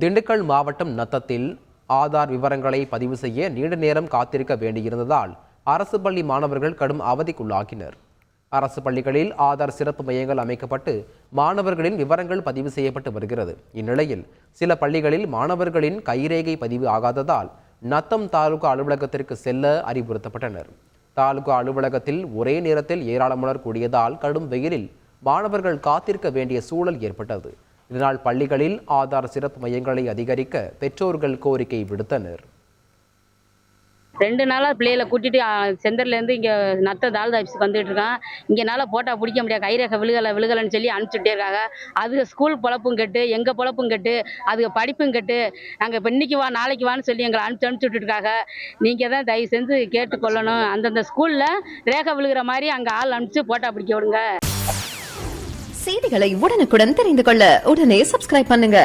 திண்டுக்கல் மாவட்டம் நத்தத்தில் ஆதார் விவரங்களை பதிவு செய்ய நீண்ட நேரம் காத்திருக்க வேண்டியிருந்ததால் அரசு பள்ளி மாணவர்கள் கடும் அவதிக்குள்ளாகினர். அரசு பள்ளிகளில் ஆதார் சிறப்பு மையங்கள் அமைக்கப்பட்டு மாணவர்களின் விவரங்கள் பதிவு செய்யப்பட்டு வருகிறது. இந்நிலையில் சில பள்ளிகளில் மாணவர்களின் கைரேகை பதிவு ஆகாததால் நத்தம் தாலுகா அலுவலகத்திற்கு செல்ல அறிவுறுத்தப்பட்டனர். தாலுகா அலுவலகத்தில் ஒரே நேரத்தில் ஏராளமானோர் கூடியதால் கடும் வெயிலில் மாணவர்கள் காத்திருக்க வேண்டிய சூழல் ஏற்பட்டது. இதனால் பள்ளிகளில் ஆதார் சிறப்பு மையங்களை அதிகரிக்க பெற்றோர்கள் கோரிக்கை விடுத்தனர். 2 நாளாக பிள்ளைகளை கூட்டிட்டு செந்தர்லேருந்து இங்கே நத்த தாலுகா ஆஃபீஸுக்கு வந்துட்டு இருக்கான். இங்கேனால போட்டா பிடிக்க முடியாது, கைரேகை விழுகலைன்னு சொல்லி அனுப்பிச்சுட்டே இருக்காங்க. அது ஸ்கூல் பொழப்பும் கெட்டு, எங்கள் பொழப்பும் கெட்டு, அது படிப்பும் கெட்டு, நாங்கள் இப்போ இன்னைக்கு வா நாளைக்கு வான்னு சொல்லி எங்களை அனுப்பிச்சுட்டு இருக்காங்க. நீங்கள் தான் தயவு செஞ்சு கேட்டுக்கொள்ளணும். அந்தந்த ஸ்கூலில் ரேகை விழுகிற மாதிரி அங்கே ஆள் அனுப்பிச்சு போட்டா பிடிக்க விடுங்க. செய்திகளை உடனுக்குடன் தெரிந்து கொள்ள உடனே சப்ஸ்கிரைப் பண்ணுங்க.